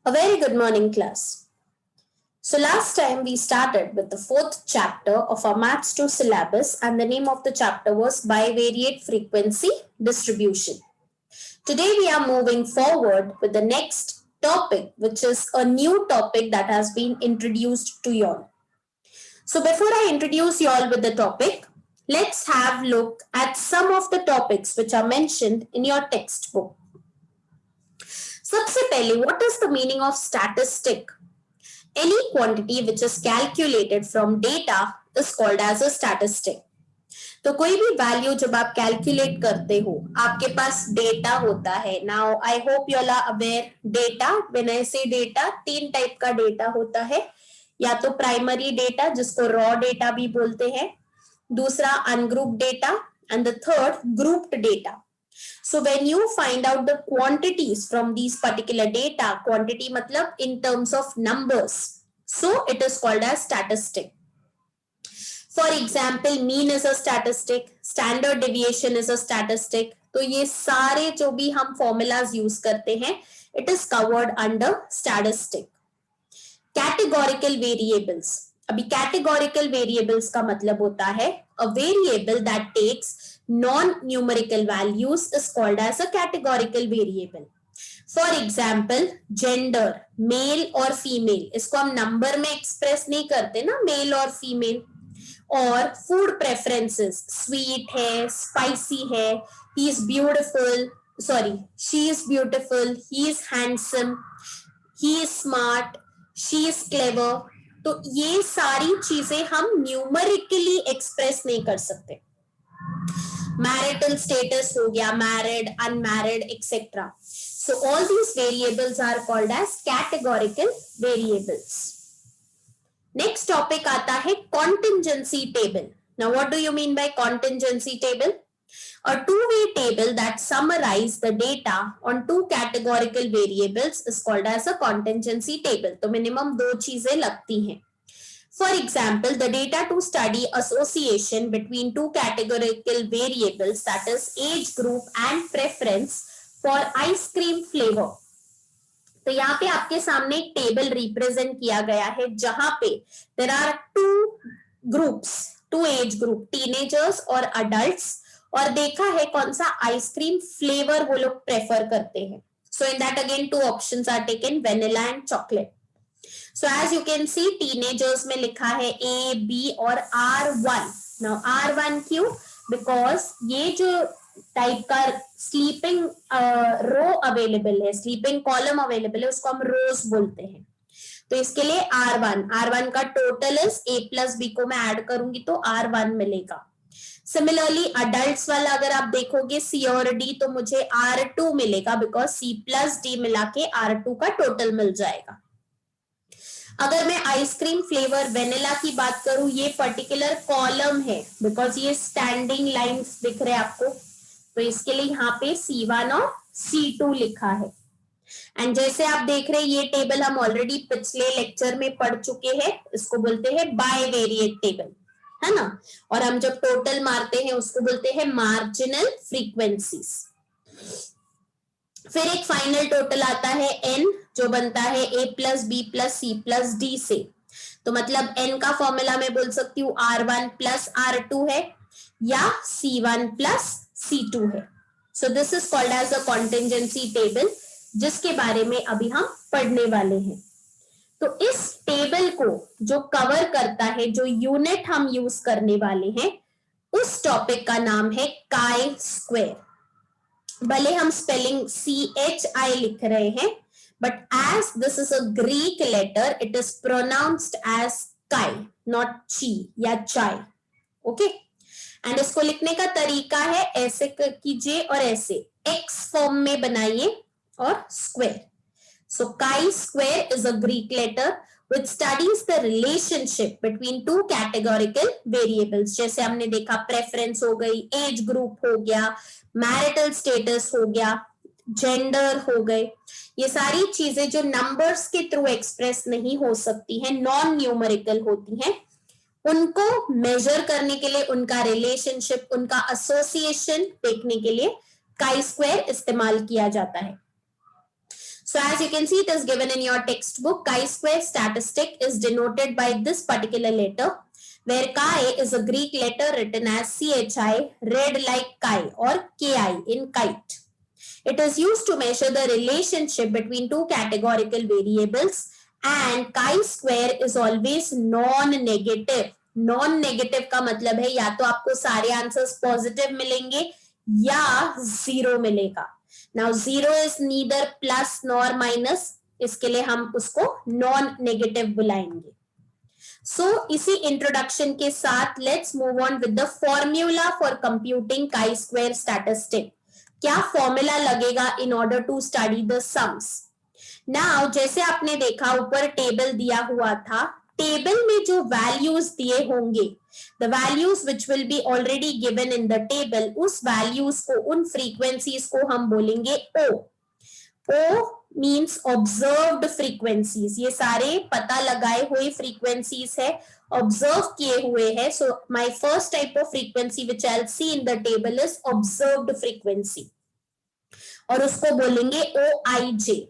A very good morning, class. So last time we started with the fourth chapter of our Maths 2 syllabus, and the name of the chapter was Bivariate Frequency Distribution. Today we are moving forward with the next topic, which is a new topic that has been introduced to you all. So before I introduce you all with the topic, let's have a look at some of the topics which are mentioned in your textbook. सबसे पहले, what is the meaning of statistic? Any quantity which is calculated from data is called as a statistic. तो कोई भी value जब आप calculate करते हो, आपके पास डेटा होता है. Now I hope you all are aware data. When I say data, तीन टाइप का डेटा होता है. या तो प्राइमरी डेटा जिसको रॉ डेटा भी बोलते हैं, दूसरा ungrouped data, and the third grouped data. So when you find out the quantities from these particular data, quantity matlab in terms of numbers, so it is called as statistic. For example, mean is a statistic, standard deviation is a statistic. तो ये सारे जो भी हम formulas use करते हैं, it is covered under statistic. Categorical variables. अभी categorical variables का मतलब होता है a variable that takes non-numerical values is called as a categorical variable. For example, gender, male और female, इसको हम number में express नहीं करते ना, male और female. और food preferences, sweet है, spicy है, he is beautiful, sorry, she is beautiful, he is handsome, he is smart, she is clever. तो ये सारी चीजें हम न्यूमेरिकली एक्सप्रेस नहीं कर सकते. मैरिटल स्टेटस हो गया, married, unmarried, etcetera. So all these variables are called as categorical variables. Next topic आता है contingency table. Now what do you mean by contingency table? A two-way table that summarize the data on two categorical variables is called as a contingency table. तो minimum दो चीजें लगती हैं. For example, the data to study association between two categorical variables, that is age group and preference for ice cream flavor. तो यहाँ पे आपके सामने एक टेबल रिप्रेजेंट किया गया है जहां पे there are two groups, two age group, teenagers और adults, और देखा है कौन सा आइसक्रीम फ्लेवर वो लोग प्रेफर करते हैं. So in that again two options are taken, vanilla and chocolate. So as you can see teenagers में लिखा है ए, बी और R1. नाउ R1 क्यों? बिकॉज ये जो टाइप का स्लीपिंग रो अवेलेबल है, स्लीपिंग कॉलम अवेलेबल है, उसको हम रोज बोलते हैं. तो इसके लिए R1 का total is A plus B को मैं ऐड करूंगी तो R1 मिलेगा. सिमिलरली अडल्ट्स वाला अगर आप देखोगे C और D, तो मुझे R2 मिलेगा बिकॉज C प्लस D मिला के R2 का टोटल मिल जाएगा. अगर मैं आइसक्रीम फ्लेवर वेनिला की बात करूं, ये पर्टिकुलर कॉलम है बिकॉज ये स्टैंडिंग लाइंस दिख रहे हैं आपको, तो इसके लिए यहाँ पे C1 और C2 लिखा है. एंड जैसे आप देख रहे हैं ये टेबल हम ऑलरेडी पिछले लेक्चर में पढ़ चुके हैं, इसको बोलते हैं बाइवेरिएट टेबल, है ना. और हम जब टोटल मारते हैं उसको बोलते हैं मार्जिनल फ्रीक्वेंसीज. फिर एक फाइनल टोटल आता है n, जो बनता है A plus B plus C plus D से. तो मतलब n का फॉर्मूला मैं बोल सकती हूँ R1 प्लस R2 है या C1 प्लस C2 है. So this is called as a contingency table, जिसके बारे में अभी हम पढ़ने वाले हैं. तो इस टेबल को जो कवर करता है, जो यूनिट हम यूज करने वाले हैं, उस टॉपिक का नाम है काई स्क्वायर. भले हम स्पेलिंग CHI लिख रहे हैं, but as this is a Greek letter, it is pronounced as chi, not chi या चाय. ओके. एंड इसको लिखने का तरीका है, ऐसे कीजिए और ऐसे एक्स फॉर्म में बनाइए और square. So chi-square is a Greek letter which studies the relationship between two categorical variables. जैसे हमने देखा preference हो गई, age group हो गया, marital status हो गया, gender हो गए. ये सारी चीजें जो numbers के थ्रू एक्सप्रेस नहीं हो सकती हैं, नॉन न्यूमेरिकल होती हैं, उनको मेजर करने के लिए, उनका रिलेशनशिप, उनका एसोसिएशन देखने के लिए chi-square इस्तेमाल किया जाता है. So as you can see, it is given in your textbook. Chi-square statistic is denoted by this particular letter, where chi is a Greek letter written as chi, read like chi or ki in kite. It is used to measure the relationship between two categorical variables, and chi-square is always non-negative. Non-negative का मतलब है या तो आपको सारे answers positive मिलेंगे या zero मिलेगा. Now zero is neither plus nor minus, इसके लिए हम उसको नॉन नेगेटिव बुलाएंगे. So इसी इंट्रोडक्शन के साथ let's move on with the formula for computing chi-square statistic. क्या फॉर्मूला लगेगा in order to study the sums? Now जैसे आपने देखा ऊपर टेबल दिया हुआ था, टेबल में जो वैल्यूज दिए होंगे, the values which will be already given in the table, उस वैल्यूज को, उन फ्रीक्वेंसीज को हम बोलेंगे O. O means observed frequencies. ये सारे पता लगाए हुए frequencies है, observe किए हुए है. So my first type of frequency which I'll see in the table is observed frequency, और उसको बोलेंगे OIJ.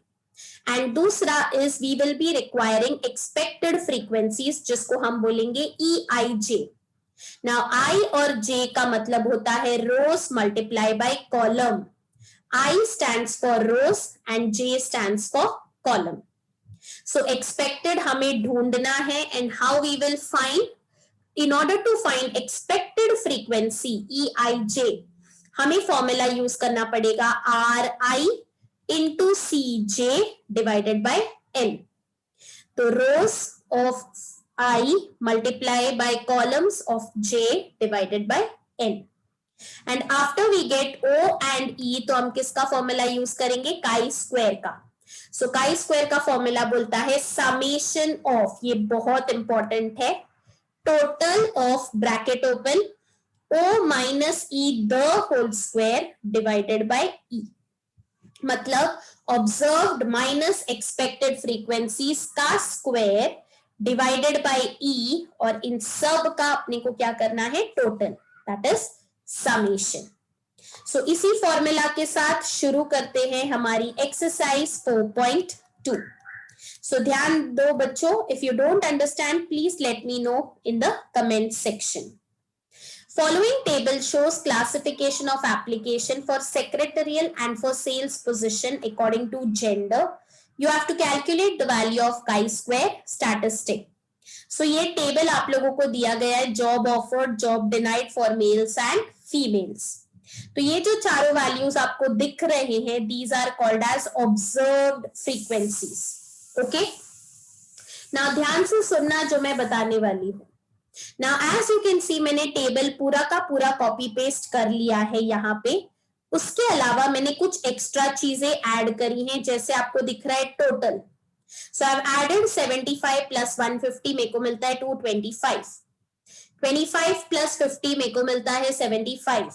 एंड दूसरा is we will be requiring expected frequencies, जिसको हम बोलेंगे EIJ. नाउ I और J का मतलब होता है rows multiply by column. I stands for rows and J stands for column. So expected हमें ढूंढना है, and how we will find? In order to find expected frequency EIJ, हमें formula use करना पड़ेगा RI into CJ divided by N. तो rows of I multiply by columns of J divided by N. And after we get O and E, तो हम किसका formula use करेंगे? chi-square का. So chi-square का formula बोलता है summation of, ये बहुत इंपॉर्टेंट है, total of bracket open O minus E the whole square divided by E. मतलब observed minus expected frequencies का स्क्वायर डिवाइडेड बाय E, और इन सब का अपने को क्या करना है? Total, that is summation. So इसी फॉर्मूला के साथ शुरू करते हैं हमारी एक्सरसाइज 4.2. सो ध्यान दो बच्चों, if you don't understand please let me know in the comment section. Following table shows classification of application for secretarial and for sales position according to gender. You have to calculate the value of chi-square statistic. So ये table आप लोगों को दिया गया है, job offered, job denied for males and females. तो ये जो चारों वैल्यूज आपको दिख रहे हैं, these are called as observed frequencies. Okay? Now ध्यान से सुनना जो मैं बताने वाली हूँ. Now as you can see, मैंने टेबल पूरा का पूरा कॉपी पेस्ट कर लिया है यहाँ पे. उसके अलावा मैंने कुछ एक्स्ट्रा चीजें ऐड करी हैं, जैसे आपको दिख रहा है total. So I've added 75 plus 150 मेरे को मिलता है 225. 25 plus 50 मेरे को मिलता है 75.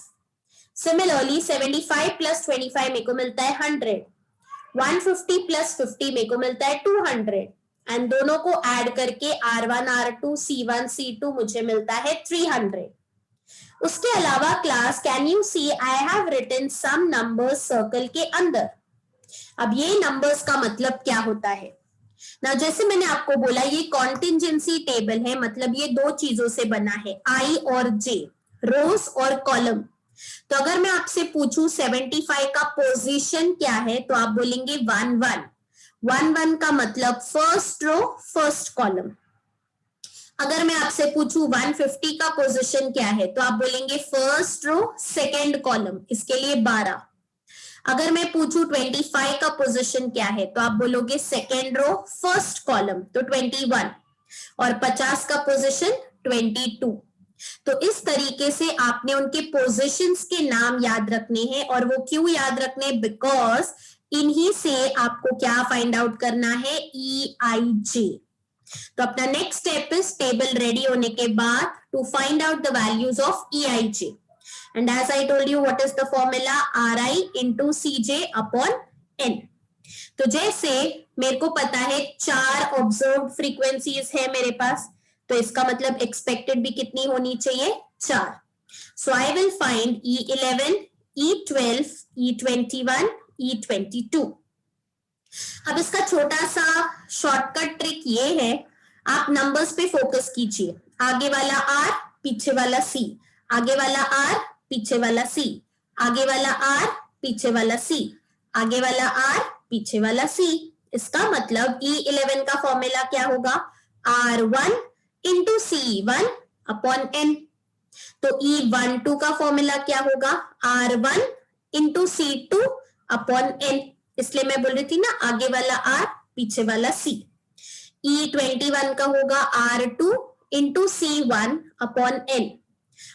Similarly 75 plus 25 मेरे को मिलता है 100. 150 plus 50 मेरे को मिलता है 200. एंड दोनों को ऐड करके R1, R2, C1, C2 मुझे मिलता है 300. उसके अलावा class, can you see I have written some numbers circle के अंदर. अब ये नंबर्स का मतलब क्या होता है ना, जैसे मैंने आपको बोला ये कॉन्टिंजेंसी टेबल है, मतलब ये दो चीजों से बना है, I और J, रोज और कॉलम. तो अगर मैं आपसे पूछूं 75 का पोजीशन क्या है, तो आप बोलेंगे 1 1. 1 1 का मतलब फर्स्ट रो फर्स्ट कॉलम. अगर मैं आपसे पूछूं 150 का पोजीशन क्या है, तो आप बोलेंगे फर्स्ट रो सेकंड कॉलम, इसके लिए 12. अगर मैं पूछूं 25 का पोजीशन क्या है, तो आप बोलोगे सेकंड रो फर्स्ट कॉलम, तो 21. और 50 का पोजीशन 22. तो इस तरीके से आपने उनके पोजीशंस के नाम याद रखने हैं. और वो क्यों याद रखने? बिकॉज इन्हीं से आपको क्या फाइंड आउट करना है? EIJ. तो अपना next step is table ready होने के बाद to find out the values of EIJ. And as I told you what is the formula? RI into CJ upon N. तो जैसे मेरे को पता है 4 ऑब्जर्व्ड फ्रीक्वेंसीज है मेरे पास, तो इसका मतलब एक्सपेक्टेड भी कितनी होनी चाहिए? 4. So I will find E11, E12, E21, E22. अब इसका छोटा सा शॉर्टकट ट्रिक ये है, आप नंबर्स पे फोकस कीजिए, आगे वाला आर पीछे वाला सी, आगे वाला आर पीछे वाला सी, आगे वाला आर पीछे वाला सी, आगे वाला आर पीछे वाला सी। इसका मतलब E11 का फॉर्मूला क्या होगा, R1 into C1 upon N। तो E12 का फॉर्मूला क्या होगा, R1 into C2 upon N। इसलिए मैं बोल रही थी ना, आगे वाला R पीछे वाला C। E21 का होगा R2 into C1 upon N,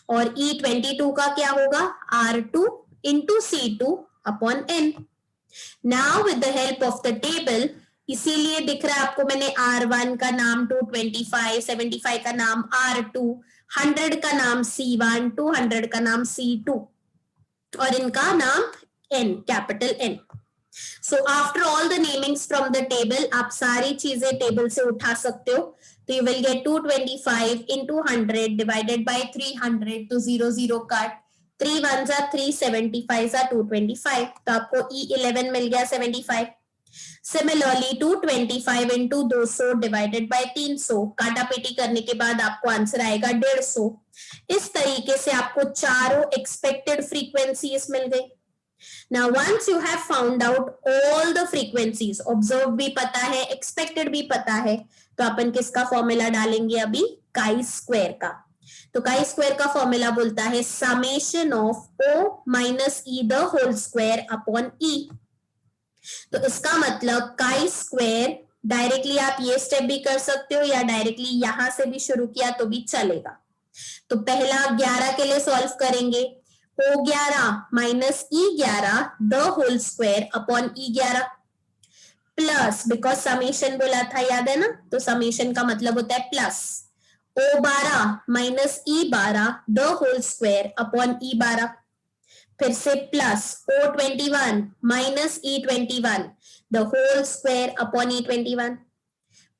और E22 का क्या होगा, R2 into C2 upon N। Now with the help of the table, इसीलिए दिख रहा है आपको मैंने R1 का नाम 225, 75 का नाम R2, 100 का नाम C1, 200 का नाम C2 और इनका नाम N, capital N। So after all the namings from the table, आप सारी चीजें टेबल से उठा सकते हो। तो you will get 225 into 100 divided by 300, तो 0 0 cut, 3 1s are 3, 75s are 225, तो आपको E11 मिल गया 75। सिमिलरली 225 into 200 डिवाइडेड बाय 300, काटा पीटी करने के बाद आपको आंसर आएगा 150। इस तरीके से आपको चारों एक्सपेक्टेड फ्रीक्वेंसीज मिल गई। Now once you have found out all the frequencies, observed भी पता है, expected भी पता है, तो अपन किसका फॉर्मूला डालेंगे अभी, काई स्क्वायर का। तो काई स्क्वायर का फॉर्मूला बोलता है summation of O minus E the whole square upon E। तो इसका मतलब काई स्क्वायर, डायरेक्टली आप ये स्टेप भी कर सकते हो या डायरेक्टली यहां से भी शुरू किया तो भी चलेगा। तो पहला 11 के लिए सॉल्व करेंगे, O11 minus E11 the whole square upon E11 plus, because summation बोला था याद है ना, तो समेशन का मतलब होता है plus, O12 minus E12 the whole square upon E12, फिर से plus O21 minus E21 the whole square upon E21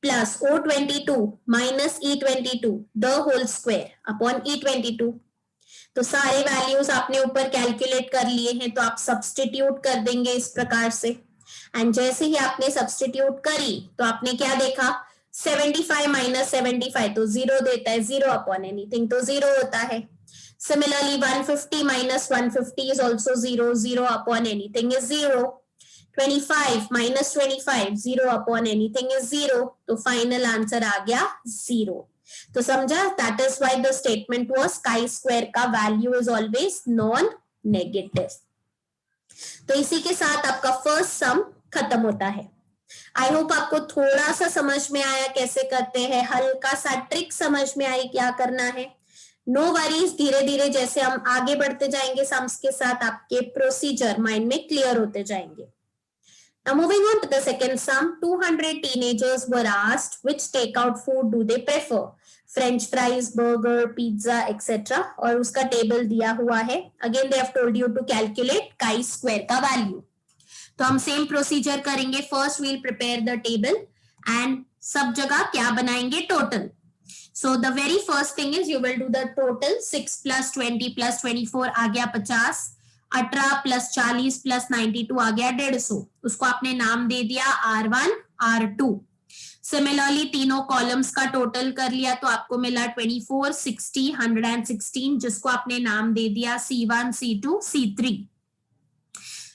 plus O22 minus E22 the whole square upon E22। तो सारे वैल्यूज आपने ऊपर कैलकुलेट कर लिए हैं, तो आप सब्स्टिट्यूट कर देंगे इस प्रकार से। एंड जैसे ही आपने सब्स्टिट्यूट करी तो आपने क्या देखा, 75 माइनस 75 तो 0 देता है, 0 अपॉन एनीथिंग तो 0 होता है। Similarly 150 minus 150 is also 0, 0 upon anything is 0. 25 minus 25, 0 upon anything is 0. तो फाइनल आंसर आ गया 0। तो समझा, that is why the statement was chi square का value is always non negative. तो इसी के साथ आपका फर्स्ट सम खत्म होता है। आई होप आपको थोड़ा सा समझ में आया कैसे करते हैं, हल्का सा ट्रिक समझ में आई क्या करना है। नो वरीज, धीरे धीरे जैसे हम आगे बढ़ते जाएंगे सम्स के साथ, आपके प्रोसीजर माइंड में क्लियर होते जाएंगे। Now moving on to the second sum, 200 teenagers were asked which takeout food do they prefer, French fries, burger, pizza, etc. और उसका टेबल दिया हुआ है। Again they have told you to calculate chi square का वैल्यू। तो हम same procedure करेंगे, first we'll prepare the table and सब जगह क्या बनाएंगे, total. So the very first thing is you will do the total, 6 plus 20 plus 24 आ गया 50, 18 plus 40 plus 92 आ गया 150। उसको आपने नाम दे दिया R1, R2। सिमिलरली तीनों कॉलम्स का टोटल कर लिया तो आपको मिला 24, 60, 116, जिसको आपने नाम दे दिया C1, C2, C3।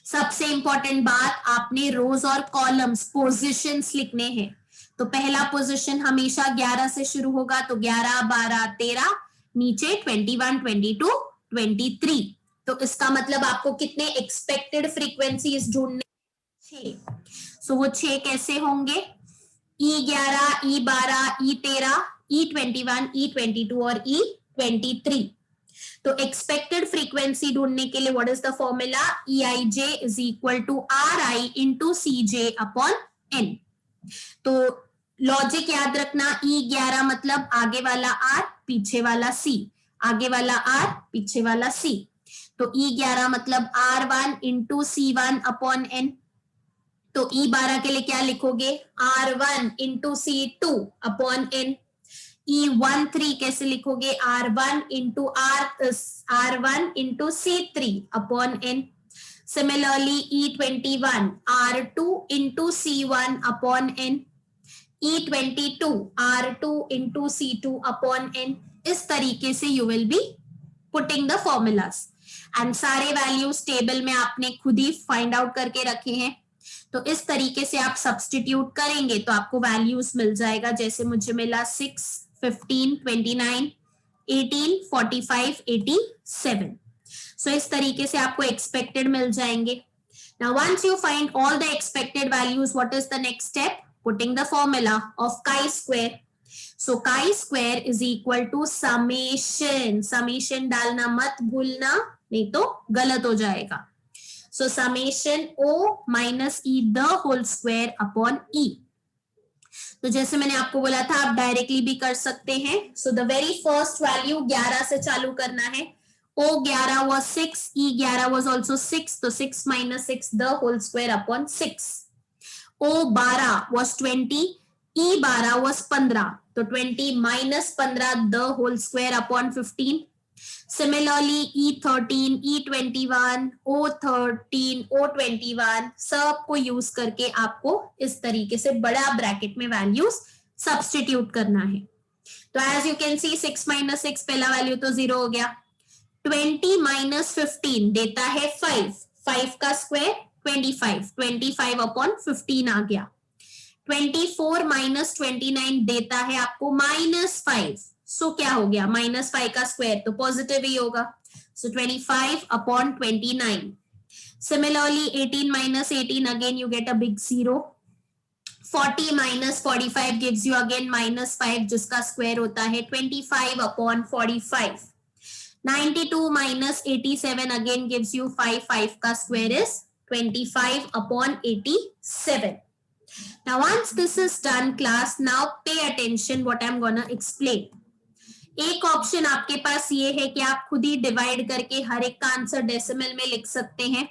सबसे इंपॉर्टेंट बात, आपने रोज और कॉलम्स पोजीशंस लिखने हैं। तो पहला पोजीशन हमेशा 11 से शुरू होगा, तो 11, 12, 13, नीचे 21, 22, 23। तो इसका मतलब आपको कितने एक्सपेक्टेड फ्रीक्वेंसीज ढूंढने, 6। सो वो 6 कैसे होंगे, E11, E12, E13, E21, E22 और E23। तो एक्सपेक्टेड फ्रीक्वेंसी ढूंढने के लिए what is the formula, EIJ is equal to RI into CJ upon N। तो लॉजिक याद रखना, E11 मतलब आगे वाला R पीछे वाला C, आगे वाला R पीछे वाला C। तो E11 मतलब R1 into C1 upon N। तो E12 के लिए क्या लिखोगे, R1 into C2 upon N। E13 कैसे लिखोगे, R1 into C3 upon N। Similarly, E21 R2 into C1 upon N. E22 R2 into C2 upon N. इस तरीके से you will be putting the formulas. And सारे values table में आपने खुद ही find out करके रखे हैं. तो इस तरीके से आप सब्सटीट्यूट करेंगे तो आपको वैल्यूज मिल जाएगा. जैसे मुझे मिला 6, 15, 29, 18, 45, 87. सो इस तरीके से आपको एक्सपेक्टेड मिल जाएंगे. Now once you find all the expected values, what is the next step? Putting the formula of chi-square. So chi-square is equal to summation. Summation डालना मत भूलना, नहीं तो गलत हो जाएगा. So summation O minus E the whole square upon E. तो जैसे मैंने आपको बोला था आप डायरेक्टली भी कर सकते हैं. So the very first value 11 से चालू करना है. O 11 was 6, E 11 was also 6, तो 6 minus 6 the whole square upon 6. O 12 was 20, E 12 was 15, तो 20 minus 15 the whole square upon 15. Similarly, E13, E21, O13, O21 सबको यूज करके आपको इस तरीके से बड़ा ब्रैकेट में वैल्यूज सब्स्टिट्यूट करना है. तो as you can see 6 minus 6 पहला वैल्यू तो 0 हो गया. 20 minus 15 देता है 5. 5 का स्क्वायर 25. 25 upon 15 आ गया. 24 minus 29 देता है आपको -5. सो क्या हो गया? -5 का स्क्वायर तो पॉजिटिव ही होगा. सो 25 upon 29. Similarly, 18 minus 18 again you get a big 0. 40 minus 45 gives you again -5 जिसका स्क्वायर होता है 25 upon 45. 92 minus 87 again gives you 5. 5 का square is 25 upon 87. Now once this is done class, now pay attention what I'm gonna explain. एक option आपके पास ये है कि आप खुद ही डिवाइड करके हर एक का आंसर डेसिमल में लिख सकते हैं.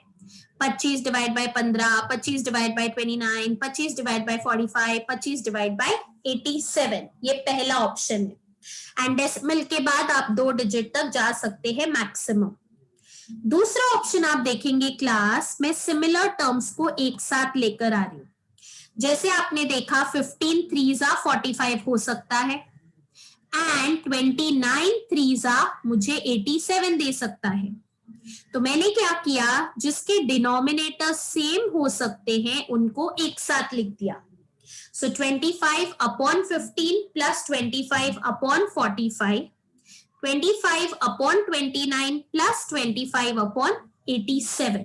25 divide by 15, 25 divide by 29, 25 divide by 45, 25 divide by 87. ये पहला ऑप्शन है. एंड डेसिमल के बाद आप 2 डिजिट तक जा सकते हैं मैक्सिमम. दूसरा ऑप्शन आप देखेंगे क्लास में सिमिलर टर्म्स को एक साथ लेकर आ रही हूं. जैसे आपने देखा 15 3 45 हो सकता है एंड 29 3 मुझे 87 दे सकता है. तो मैंने क्या किया, जिसके डिनोमिनेटर सेम हो सकते हैं उनको एक साथ लिख दिया. सो 25 upon 15 plus 25 upon 45, 25 upon 29 plus 25 upon 87.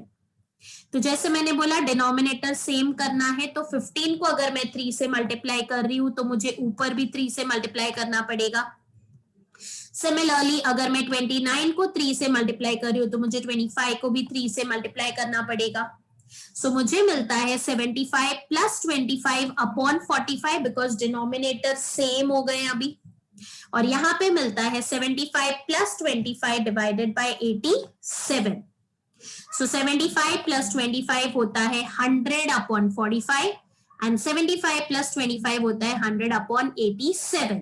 तो जैसे मैंने बोला डिनोमिनेटर सेम करना है तो 15 को अगर मैं 3 से मल्टीप्लाई कर रही हूं तो मुझे ऊपर भी 3 से मल्टीप्लाई करना पड़ेगा. सिमिलरली अगर मैं 29 को 3 से मल्टीप्लाई कर रही हूं तो मुझे 25 को भी 3 से मल्टीप्लाई करना पड़ेगा. सो मुझे मिलता है 75 plus 25 upon 45 because denominator same हो गए अभी. और यहाँ पे मिलता है 75 plus 25 divided by 87. So 75 plus 25 होता है 100 upon 45 एंड 75 plus 25 होता है 100 upon 87.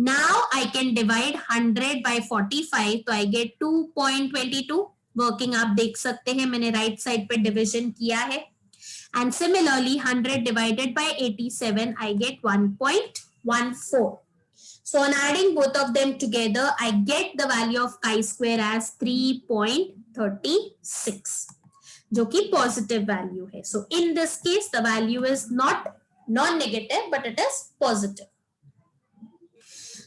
Now I can divide 100 by 45 तो I get 2.22. वर्किंग आप देख सकते हैं मैंने राइट साइड पे डिवीजन किया है. And similarly 100 divided by 87 I get 1.14. So on adding both of them together, I get the value of chi-square as 3.36, जो कि पॉजिटिव वैल्यू है. So in this case, the value is not non-negative, but it is positive.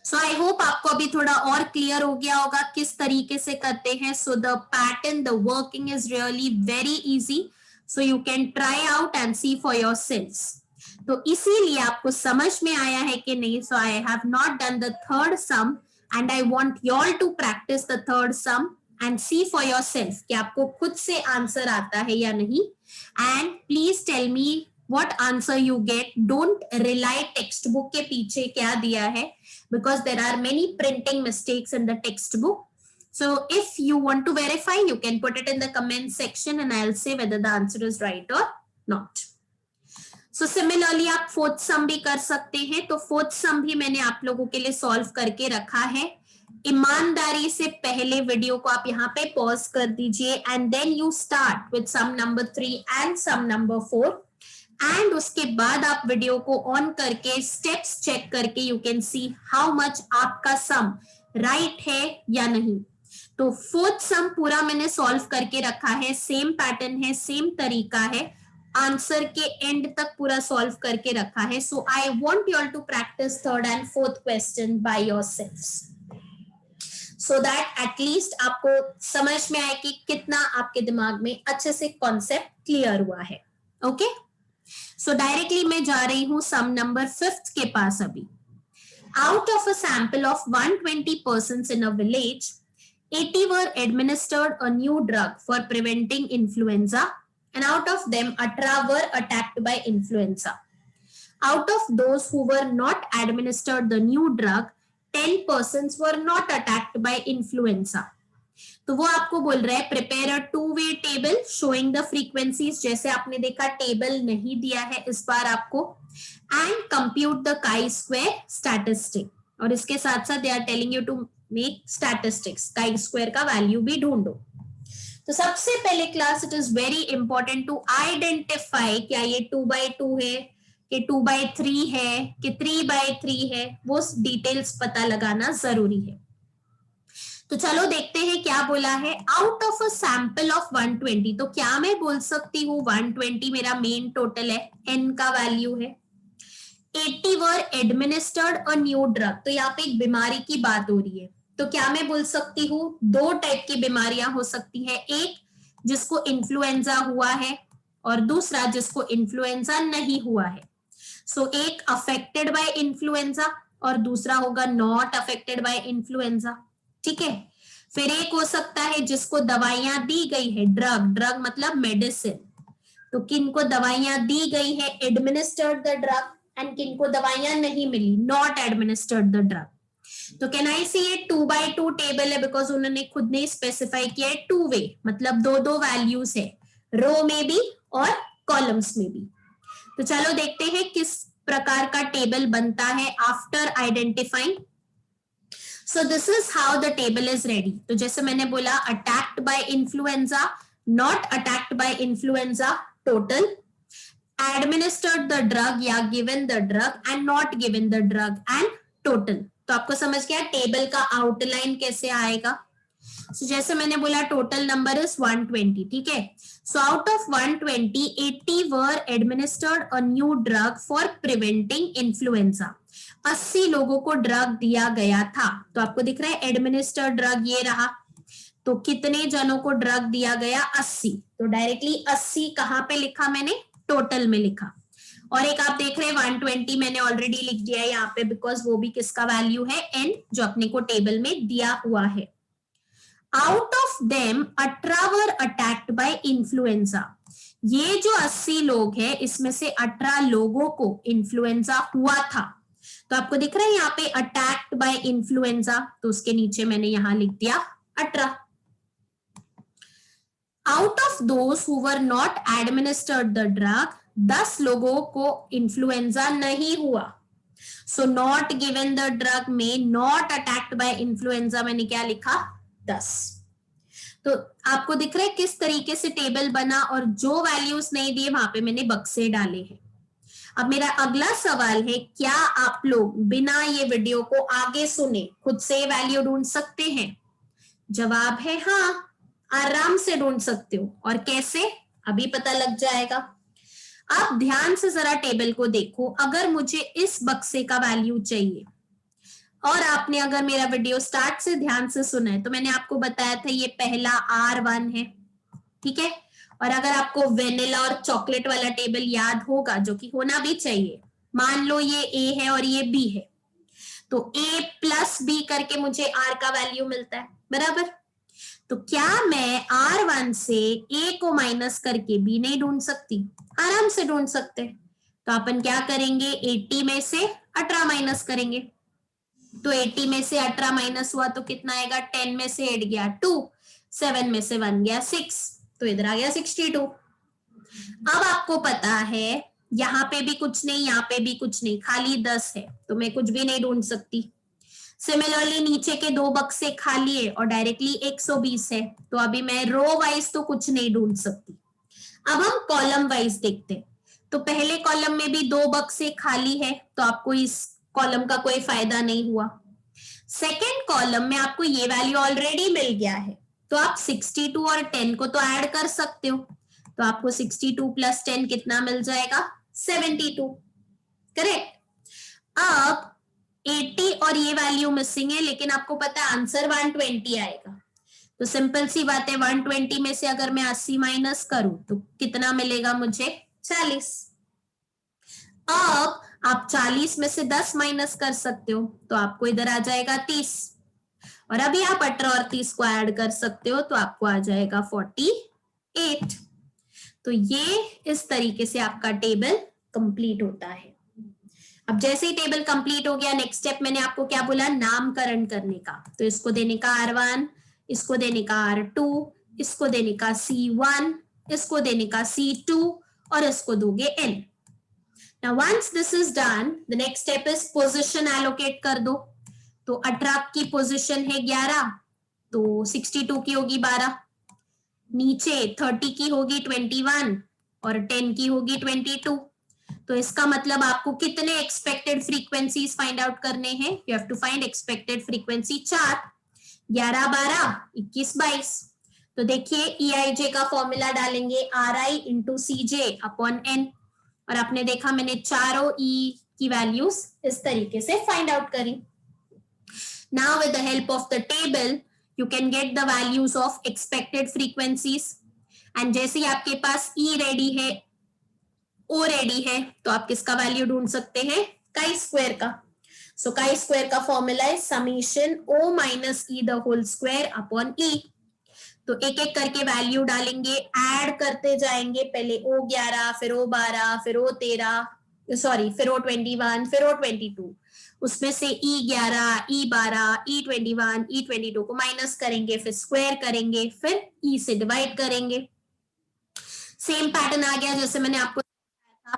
So I hope आपको अभी थोड़ा और clear हो गया होगा किस तरीके से करते हैं. So the pattern, the working is really very easy. So you can try out and see for yourselves. तो इसीलिए आपको समझ में आया है कि नहीं. So I have not done the third sum and I want you all to practice the third sum and see for yourself कि आपको खुद से आंसर आता है या नहीं. And please tell me what answer you get. Don't rely textbook के पीछे क्या दिया है because there are many printing mistakes in the textbook. So if you want to verify, you can put it in the comment section and I'll say whether the answer is right or not. So similarly आप fourth sum भी कर सकते हैं. तो fourth sum भी मैंने आप लोगों के लिए solve करके रखा है. ईमानदारी से पहले वीडियो को आप यहाँ पे पॉज कर दीजिए and then you start with some number 3 and some number 4 and उसके बाद आप वीडियो को ऑन करके स्टेप्स चेक करके you can see how much आपका सम राइट है या नहीं। तो फोर्थ सम पूरा मैंने सॉल्व करके रखा है, सेम पैटर्न है, सेम तरीका है, आंसर के एंड तक पूरा सॉल्व करके रखा है। So I want you all to practice third and fourth question by yourselves so that at least आपको समझ में आए कि कितना आपके दिमाग में अच्छे से कॉन्सेप्ट क्लियर हुआ है। ओके, सो डायरेक्टली मैं जा रही हूं सम नंबर 5 के पास। अभी out of a sample of 120 persons in a village, 80 were administered a new drug for preventing influenza, and out of them 18 were attacked by influenza. Out of those who were not administered the new drug, 10 persons were not attacked by influenza. तो वो आपको बोल रहा है prepare a two way table showing the frequencies, जैसे आपने देखा table नहीं दिया है इस बार आपको, and compute the chi square statistic, और इसके साथ साथ they are telling you to make statistics, chi square का वैल्यू भी ढूंढो। तो सबसे पहले class it is very important to identify क्या ये 2/2 है कि 2/3 है कि 3/3 है, वो डिटेल्स पता लगाना जरूरी है। तो चलो देखते हैं क्या बोला है। Out of a sample of 120, तो क्या मैं बोल सकती हूँ 120 मेरा मेन टोटल है, n का वैल्यू है, 80 वर एडमिनिस्टर्ड अ न्यू ड्रग, तो यहाँ पे एक बीमारी की बात हो रही है, तो क्या मैं बोल सकती हूँ दो टाइप की बीमारियां हो सकती है, एक जिसको इन्फ्लुएंजा हुआ है और दूसरा जिसको इन्फ्लुएंजा नहीं हुआ है। सो एक अफेक्टेड बाय इन्फ्लुएंजा और दूसरा होगा नॉट अफेक्टेड बाय इन्फ्लुएंजा। ठीक है, फिर एक हो सकता है जिसको दवाइयां दी गई है, ड्रग मतलब मेडिसिन, तो किनको दवाइयां दी गई है एडमिनिस्टर्ड द ड्रग, एंड किनको दवाइयां नहीं मिली नॉट एडमिनिस्टर्ड द ड्रग। तो कैन आई सी ये 2/2 टेबल है, बिकॉज उन्होंने खुद ने स्पेसिफाई किया है टू वे, मतलब दो वैल्यूज है, रो में भी और कॉलम्स में भी। तो चलो देखते हैं किस प्रकार का टेबल बनता है after identifying. So this is how the table is ready. तो जैसे मैंने बोला attacked by influenza, not attacked by influenza, total, administered the drug या given the drug and not given the drug and total। तो आपको समझ गया table का आउटलाइन कैसे आएगा। So जैसे मैंने बोला टोटल नंबर इज 120, ठीक है। So out of 120 80 were administered a new drug for preventing influenza, 80 लोगों को ड्रग दिया गया था। तो आपको दिख रहा है एडमिनिस्टर्ड ड्रग ये रहा, तो कितने जनों को ड्रग दिया गया 80, तो डायरेक्टली 80 कहां पे लिखा मैंने, टोटल में लिखा। और एक आप देख रहे हैं 120 मैंने ऑलरेडी लिख दिया है यहाँ पे, बिकॉज वो भी किसका वैल्यू है n, जो अपने को टेबल में दिया हुआ है। Out of them 18 were attacked by influenza, ये जो 80 लोग हैं इसमें से 18 लोगों को इन्फ्लुएंजा हुआ था। तो आपको दिख रहा है यहाँ पे अटैक्ड बाय इन्फ्लुएंजा, तो उसके नीचे मैंने यहां लिख दिया 18। Out of those who were not administered the drug, 10 लोगों को इन्फ्लुएंजा नहीं हुआ। So not given the drug में नॉट अटैक्ड बाय इन्फ्लुएंजा मैंने क्या लिखा 10। तो आपको दिख रहा है किस तरीके से टेबल बना, और जो वैल्यूज नहीं दिए वहां पे मैंने बक्से डाले हैं। अब मेरा अगला सवाल है, क्या आप लोग बिना ये वीडियो को आगे सुने खुद से वैल्यू ढूंढ सकते हैं? जवाब है हाँ, आराम से ढूंढ सकते हो। और कैसे, अभी पता लग जाएगा। आप ध्यान से जरा टेबल को देखो, अगर मुझे इस बक्से का वैल्यू चाहिए, और आपने अगर मेरा वीडियो स्टार्ट से ध्यान से सुना है, तो मैंने आपको बताया था ये पहला R1 है, ठीक है। और अगर आपको वेनिला और चॉकलेट वाला टेबल याद होगा, जो कि होना भी चाहिए, मान लो ये A है और ये B है, तो A प्लस B करके मुझे R का वैल्यू मिलता है, बराबर। तो क्या मैं R1 से A को माइनस करके B नहीं ढूंढ सकती? आराम से ढूंढ सकते। तो अपन क्या करेंगे, 80 में से 18 माइनस करेंगे। तो 80 में से 18 माइनस हुआ तो कितना आएगा, 10 में से 8 गया 2, 7 में से 1 गया 6, तो इधर आ गया 62। अब आपको पता है यहाँ पे भी कुछ नहीं, यहाँ पे भी कुछ नहीं, खाली 10 है, तो मैं कुछ भी नहीं ढूंढ सकती। सिमिलरली नीचे के 2 बक्से खाली है और डायरेक्टली 120 है, तो अभी मैं रो वाइज तो कुछ नहीं ढूंढ सकती। अब हम कॉलम वाइज देखते हैं। तो पहले कॉलम में भी 2 बक्से खाली है, तो आपको इस कॉलम का कोई फायदा नहीं हुआ। सेकेंड कॉलम में आपको ये वैल्यू ऑलरेडी मिल गया है, तो आप 62 और 10 को तो ऐड कर सकते हो। तो आपको 62 प्लस 10 कितना मिल जाएगा? 72। करेक्ट। अब 80 और ये वैल्यू मिसिंग है, लेकिन आपको पता है आंसर 120 आएगा। तो सिंपल सी बात है, 120 में से अगर मैं 80 माइनस करूं तो कितना मिलेगा मुझे? 40। अब आप 40 में से 10 माइनस कर सकते हो, तो आपको इधर आ जाएगा 30। और अभी आप 18 और 30 को ऐड कर सकते हो, तो आपको आ जाएगा 48। तो ये इस तरीके से आपका टेबल कंप्लीट होता है। अब जैसे ही टेबल कंप्लीट हो गया, नेक्स्ट स्टेप मैंने आपको क्या बोला? नामकरण करने का। तो इसको देने का R1, इसको देने का R2, इसको देने का C1, इसको देने का C2 और इसको दोगे N। Now once this is done, the next step is position allocate कर दो। तो 18 की पोजीशन है 11, तो 62 की होगी 12, नीचे 30 की होगी 21 और 10 की होगी 22। तो इसका मतलब आपको कितने एक्सपेक्टेड फ्रीक्वेंसीज फाइंड आउट करने हैं? You have to find expected frequency 4, 11, 12, 21, 22। तो देखिए EIJ का फॉर्मूला डालेंगे RI into CJ upon N, और आपने देखा मैंने चारों E की वैल्यूज इस तरीके से फाइंड आउट करी। Now with the help of the table you can get the values of expected frequencies, and जैसे ही आपके पास E रेडी है, O रेडी है, तो आप किसका वैल्यू ढूंढ सकते हैं? काई स्क्वायर का। सो काई स्क्वायर का फॉर्मूला है summation O minus E the whole square upon E। तो एक एक करके वैल्यू डालेंगे, ऐड करते जाएंगे, पहले O11, फिर O12, फिर O13, सॉरी फिर O21, फिर O22, उसमें से E11, E12, E21, E22 को माइनस करेंगे, फिर स्क्वायर करेंगे, फिर E से डिवाइड करेंगे। सेम पैटर्न आ गया जैसे मैंने आपको बताया था।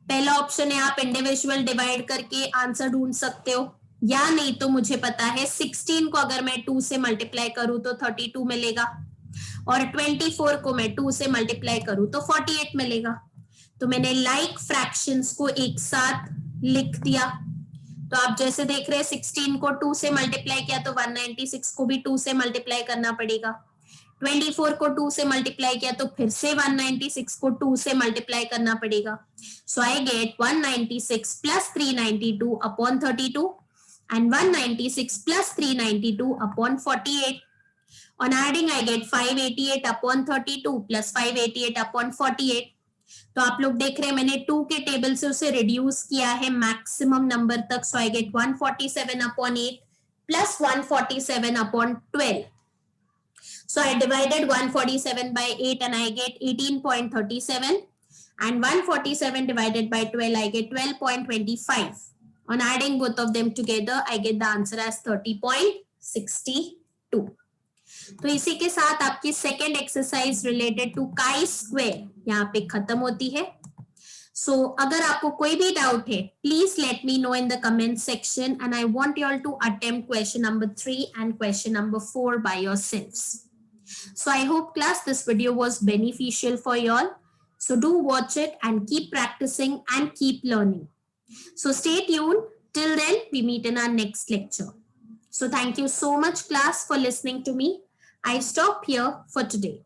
पहला ऑप्शन है आप इंडिविजुअल डिवाइड करके आंसर ढूंढ सकते हो, या नहीं तो मुझे पता है 16 को अगर मैं 2 से मल्टीप्लाई करूं तो 32 मिलेगा, और 24 को मैं 2 से मल्टीप्लाई करूं तो 48 मिलेगा। तो मैंने लाइक फ्रैक्शंस को एक साथ लिख दिया। तो आप जैसे देख रहे हैं 16 को 2 से मल्टीप्लाई किया तो 196 को भी 2 से मल्टीप्लाई करना पड़ेगा, 24 को 2 से मल्टीप्लाई किया तो फिर से 196 को 2 से मल्टीप्लाई करना पड़ेगा। So I get 196 plus 392 upon 32 and 196 plus 392 upon 48. On adding, I get 588 upon 32 plus 588 upon 48. तो आप लोग देख रहे हैं मैंने 2 के टेबल से उसे रिड्यूस किया है मैक्सिमम नंबर तक। सो I gate 147 upon 8 plus 147 upon 12. So I divided 147 by 8 and I get 18.37, and 147 divided by 12 I get 12.25. On adding both of them together, I get the answer as 30.62. तो इसी के साथ आपकी second exercise related to chi square यहाँ पे खत्म होती है। सो अगर आपको कोई भी डाउट है, please let me know in the comment section, and I want you all to attempt question number 3 and question number 4 by yourselves. So I hope class this video was beneficial for you all. So do watch it and keep practicing and keep learning. So stay tuned. Till then, we meet in our next lecture. So thank you so much class for listening to me. I stop here for today.